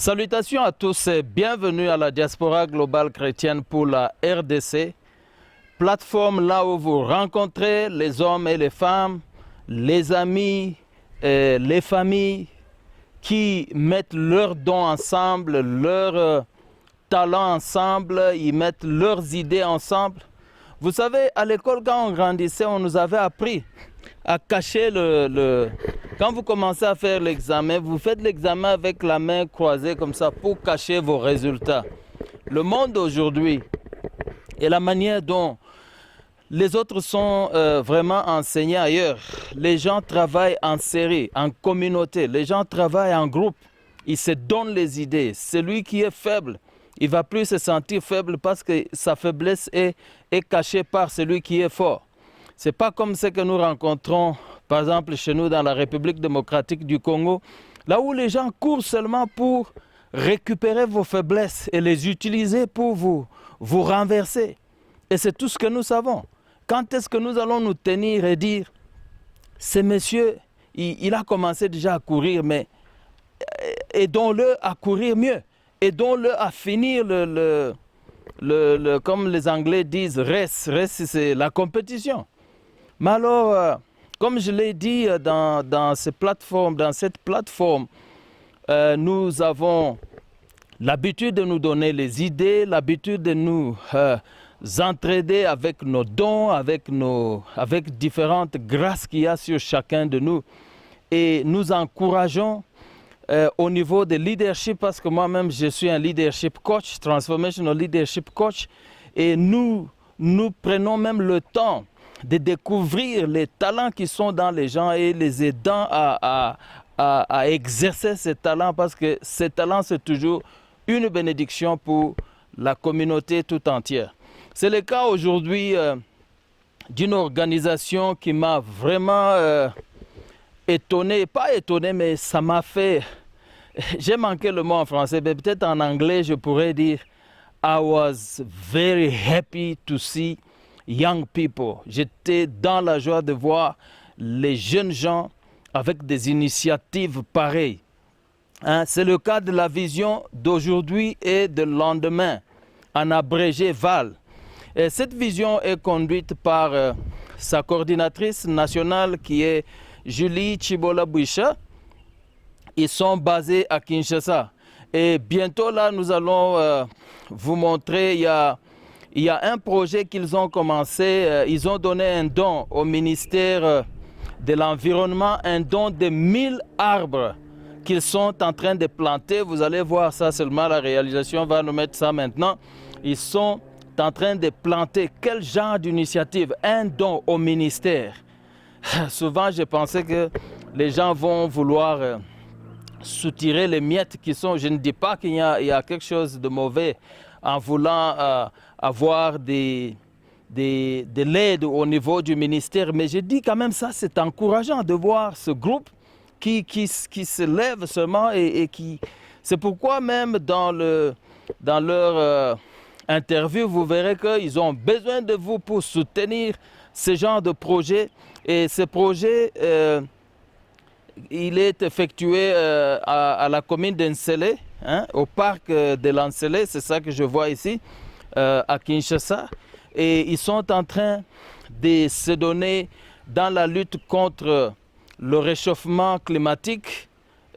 Salutations à tous et bienvenue à la diaspora globale chrétienne pour la RDC, plateforme là où vous rencontrez les hommes et les femmes, les amis, les familles qui mettent leurs dons ensemble, leurs talents ensemble, ils mettent leurs idées ensemble. Vous savez, à l'école, quand on grandissait, on nous avait appris à cacher Quand vous commencez à faire l'examen, vous faites l'examen avec la main croisée comme ça pour cacher vos résultats. Le monde d'aujourd'hui et la manière dont les autres sont vraiment enseignés ailleurs. Les gens travaillent en série, en communauté. Les gens travaillent en groupe. Ils se donnent les idées. Celui qui est faible, il ne va plus se sentir faible parce que sa faiblesse est cachée par celui qui est fort. Ce n'est pas comme ce que nous rencontrons, par exemple, chez nous dans la République démocratique du Congo, là où les gens courent seulement pour récupérer vos faiblesses et les utiliser pour vous renverser. Et c'est tout ce que nous savons. Quand est-ce que nous allons nous tenir et dire, ce monsieur, il a commencé déjà à courir, mais aidons-le à courir mieux. Aidons-le à finir comme les Anglais disent, race. Race, c'est la compétition. Mais alors, comme je l'ai dit dans cette plateforme, nous avons l'habitude de nous donner les idées, l'habitude de nous entraider avec nos dons, avec différentes grâces qu'il y a sur chacun de nous. Et nous encourageons au niveau de leadership, parce que moi-même je suis un leadership coach, transformational leadership coach, et nous prenons même le temps de découvrir les talents qui sont dans les gens et les aidant à exercer ces talents, parce que ces talents c'est toujours une bénédiction pour la communauté tout entière. C'est le cas aujourd'hui d'une organisation qui m'a vraiment étonné, pas étonné, mais ça m'a fait... J'ai manqué le mot en français, mais peut-être en anglais je pourrais dire I was very happy to see young people. J'étais dans la joie de voir les jeunes gens avec des initiatives pareilles. Hein, c'est le cas de la vision d'aujourd'hui et de lendemain, en abrégé VAL. Et cette vision est conduite par sa coordinatrice nationale qui est Julie Chibola-Bouicha. Ils sont basés à Kinshasa. Et bientôt là, nous allons vous montrer, il y a un projet qu'ils ont commencé. Ils ont donné un don au ministère de l'Environnement, un don de 1000 arbres qu'ils sont en train de planter. Vous allez voir ça seulement, la réalisation va nous mettre ça maintenant. Ils sont en train de planter. Quel genre d'initiative? Un don au ministère. Souvent, je pensais que les gens vont vouloir soutirer les miettes qui sont... Je ne dis pas qu'il y a quelque chose de mauvais en voulant avoir de l'aide au niveau du ministère, mais je dis quand même ça, c'est encourageant de voir ce groupe qui se lève seulement et qui... C'est pourquoi même dans leur interview, vous verrez qu'ils ont besoin de vous pour soutenir ce genre de projet. Et ce projet, il est effectué à la commune d'Ensele, hein, au parc de l'Ensele, c'est ça que je vois ici, à Kinshasa. Et ils sont en train de se donner dans la lutte contre le réchauffement climatique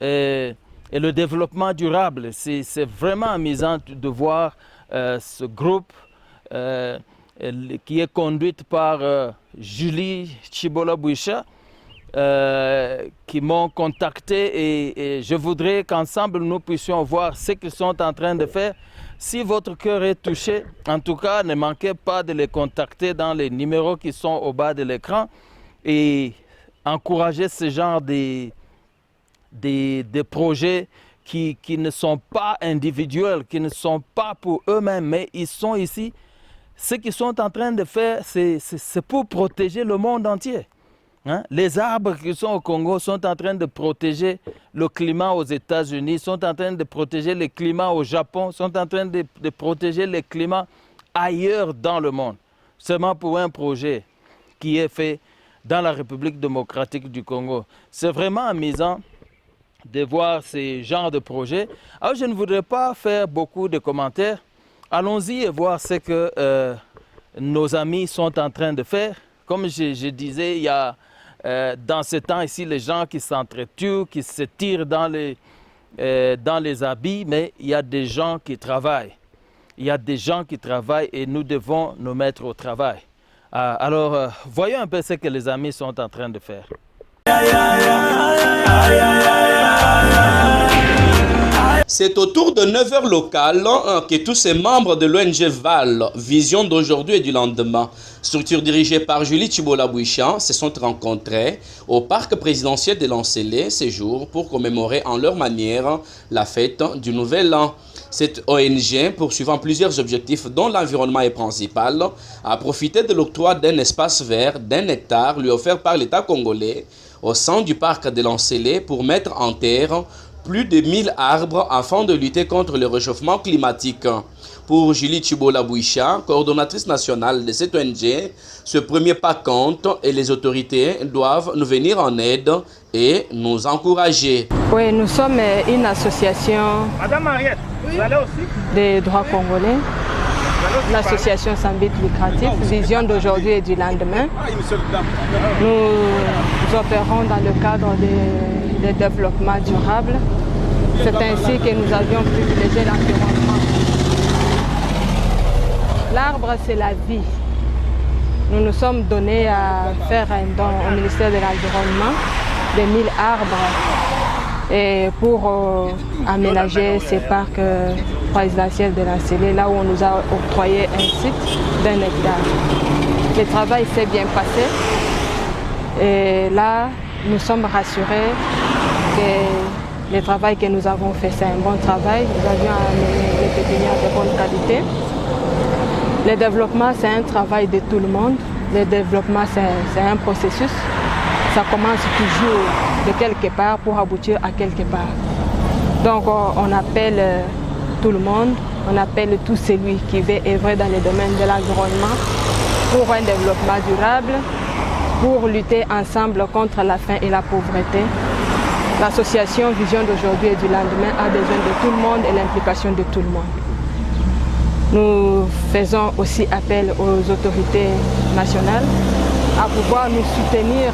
et le développement durable. C'est vraiment amusant de voir ce groupe qui est conduite par Julie Chibola-Bouicha, qui m'ont contacté et je voudrais qu'ensemble nous puissions voir ce qu'ils sont en train de faire. Si votre cœur est touché, en tout cas, ne manquez pas de les contacter dans les numéros qui sont au bas de l'écran et encourager ce genre de projets qui ne sont pas individuels, qui ne sont pas pour eux-mêmes, mais ils sont ici. Ce qu'ils sont en train de faire, c'est pour protéger le monde entier. Hein? Les arbres qui sont au Congo sont en train de protéger le climat aux États-Unis, sont en train de protéger le climat au Japon, sont en train de protéger le climat ailleurs dans le monde. Seulement pour un projet qui est fait dans la République démocratique du Congo. C'est vraiment amusant de voir ces genres de projets. Alors je ne voudrais pas faire beaucoup de commentaires. Allons-y et voir ce que nos amis sont en train de faire. Comme je disais, il y a dans ce temps ici les gens qui s'entretuent, qui se tirent dans les habits, mais il y a des gens qui travaillent. Il y a des gens qui travaillent et nous devons nous mettre au travail. Alors, voyons un peu ce que les amis sont en train de faire. C'est autour de 9 h locales que tous ces membres de l'ONG VAL, Vision d'aujourd'hui et du lendemain, structure dirigée par Julie Chibola-Bouichan, se sont rencontrés au parc présidentiel de Lancelé ce jour pour commémorer en leur manière la fête du Nouvel An. Cette ONG, poursuivant plusieurs objectifs dont l'environnement est principal, a profité de l'octroi d'un espace vert d'1 hectare lui offert par l'État congolais au sein du parc de Lancelé pour mettre en terre plus de 1000 arbres afin de lutter contre le réchauffement climatique. Pour Julie Chibola-Bouichan, coordonnatrice nationale de cette ONG, ce premier pas compte et les autorités doivent nous venir en aide et nous encourager. Oui, nous sommes une association des droits congolais, l'association sans but lucratif, Vision d'aujourd'hui et du lendemain. Nous opérons dans le cadre de développement durable. C'est ainsi que nous avions privilégié l'environnement. L'arbre, c'est la vie. Nous nous sommes donnés à faire un don au ministère de l'Environnement de 1000 arbres et pour aménager ces parcs présidentiels de Lancelé, là où on nous a octroyé un site d'1 hectare. Le travail s'est bien passé et là, nous sommes rassurés que le travail que nous avons fait, c'est un bon travail. Nous avions amené les pépinières de bonne qualité. Le développement, c'est un travail de tout le monde. Le développement, c'est un processus. Ça commence toujours de quelque part pour aboutir à quelque part. Donc, on appelle tout le monde, on appelle tout celui qui veut œuvrer dans le domaine de l'environnement pour un développement durable, pour lutter ensemble contre la faim et la pauvreté. L'association Vision d'aujourd'hui et du lendemain a besoin de tout le monde et l'implication de tout le monde. Nous faisons aussi appel aux autorités nationales à pouvoir nous soutenir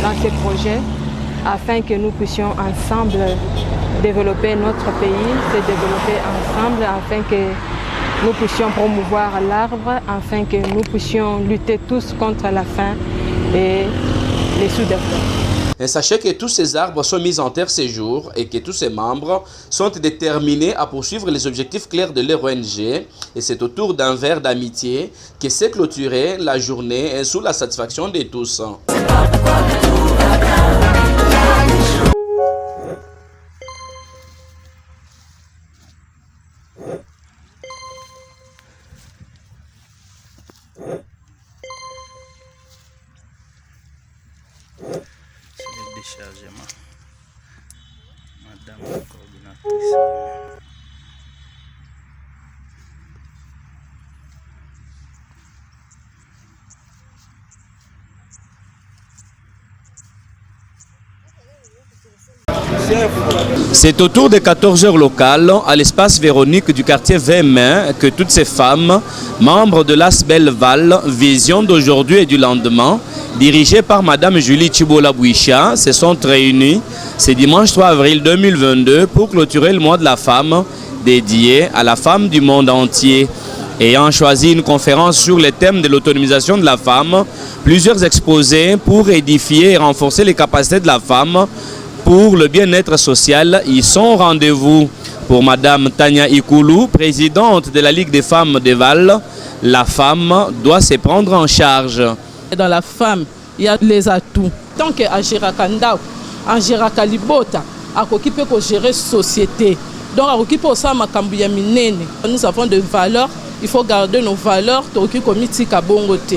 dans ces projets afin que nous puissions ensemble développer notre pays, se développer ensemble afin que nous puissions promouvoir l'arbre, afin que nous puissions lutter tous contre la faim et les sous-développements. Et sachez que tous ces arbres sont mis en terre ces jours et que tous ces membres sont déterminés à poursuivre les objectifs clairs de leur ONG. Et c'est autour d'un verre d'amitié que s'est clôturée la journée sous la satisfaction de tous. Déchargement. Madame la coordinatrice. C'est autour de 14 h locales, à l'espace Véronique du quartier Vémin, que toutes ces femmes, membres de l'ASBEL VAL, Vision d'aujourd'hui et du lendemain, dirigées par Madame Julie Chibola-Bouichan, se sont réunies ce dimanche 3 avril 2022 pour clôturer le mois de la femme, dédié à la femme du monde entier. Ayant choisi une conférence sur le thème de l'autonomisation de la femme, plusieurs exposés pour édifier et renforcer les capacités de la femme pour le bien-être social, ils sont au rendez-vous. Pour Madame Tania Ikoulou, présidente de la Ligue des femmes de Val, la femme doit se prendre en charge. Dans la femme, il y a les atouts. Tant qu'Agiraka Ndao, Agiraka Libota, Akoki peut gérer société. Donc Akoki peut aussi Makambuya Minene. Nous avons des valeurs, il faut garder nos valeurs. Toki Komiti Kabongote.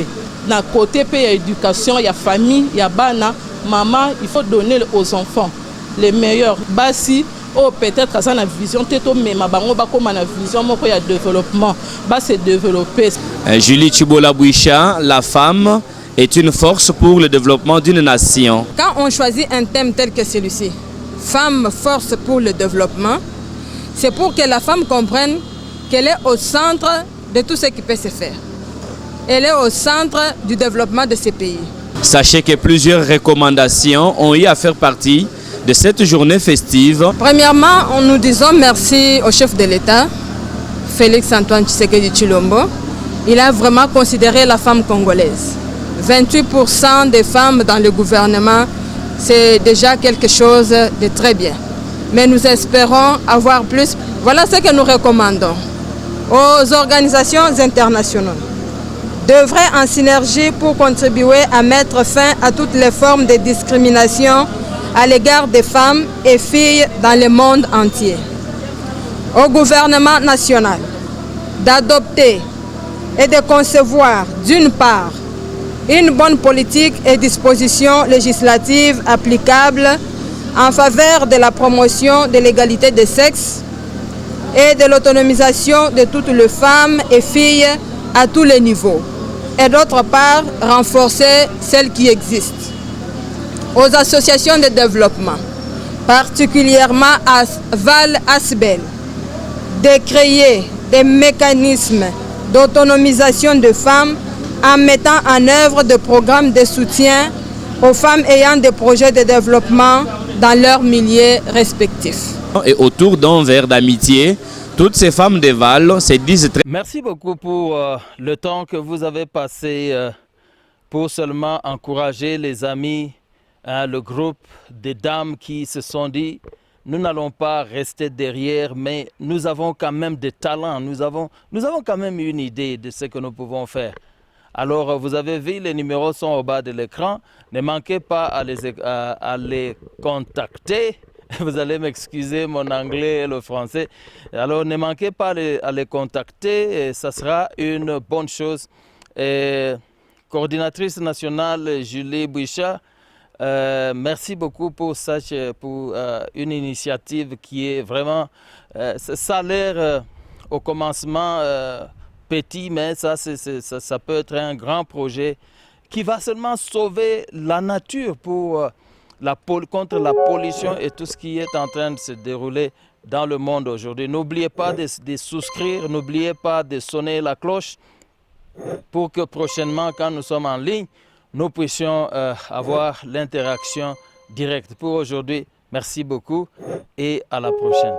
Na côté pays éducation, il y a famille, il y a bana. Maman, il faut donner aux enfants les meilleurs. Basi, oh, peut-être que ça a une vision, mais ma bango ba comme une vision, moi il y a développement, bah c'est développer. Julie Chibola-Bouichan, la femme est une force pour le développement d'une nation. Quand on choisit un thème tel que celui-ci, Femmes Force pour le développement, c'est pour que la femme comprenne qu'elle est au centre de tout ce qui peut se faire. Elle est au centre du développement de ces pays. Sachez que plusieurs recommandations ont eu à faire partie de cette journée festive. Premièrement, nous disons merci au chef de l'État, Félix Antoine Tshisekedi Tshilombo. Il a vraiment considéré la femme congolaise. 28% des femmes dans le gouvernement, c'est déjà quelque chose de très bien. Mais nous espérons avoir plus. Voilà ce que nous recommandons aux organisations internationales d'œuvrer en synergie pour contribuer à mettre fin à toutes les formes de discrimination à l'égard des femmes et filles dans le monde entier. Au gouvernement national d'adopter et de concevoir d'une part une bonne politique et dispositions législatives applicables en faveur de la promotion de l'égalité des sexes et de l'autonomisation de toutes les femmes et filles à tous les niveaux. Et d'autre part, renforcer celles qui existent. Aux associations de développement, particulièrement à Val-Asbel, de créer des mécanismes d'autonomisation de femmes en mettant en œuvre des programmes de soutien aux femmes ayant des projets de développement dans leurs milieux respectifs. Et autour d'un verre d'amitié, toutes ces femmes de Val se disent très... Merci beaucoup pour le temps que vous avez passé pour seulement encourager les amis, le groupe des dames qui se sont dit nous n'allons pas rester derrière, mais nous avons quand même des talents, nous avons quand même une idée de ce que nous pouvons faire. Alors, vous avez vu, les numéros sont au bas de l'écran. Ne manquez pas à les contacter. Vous allez m'excuser mon anglais et le français. Alors, ne manquez pas à les contacter. Et ça sera une bonne chose. Et, coordinatrice nationale Julie Bouicha, merci beaucoup pour une initiative qui est vraiment... ça a l'air au commencement... petit, mais ça peut être un grand projet qui va seulement sauver la nature contre la pollution et tout ce qui est en train de se dérouler dans le monde aujourd'hui. N'oubliez pas de souscrire, n'oubliez pas de sonner la cloche pour que prochainement, quand nous sommes en ligne, nous puissions avoir l'interaction directe. Pour aujourd'hui, merci beaucoup et à la prochaine.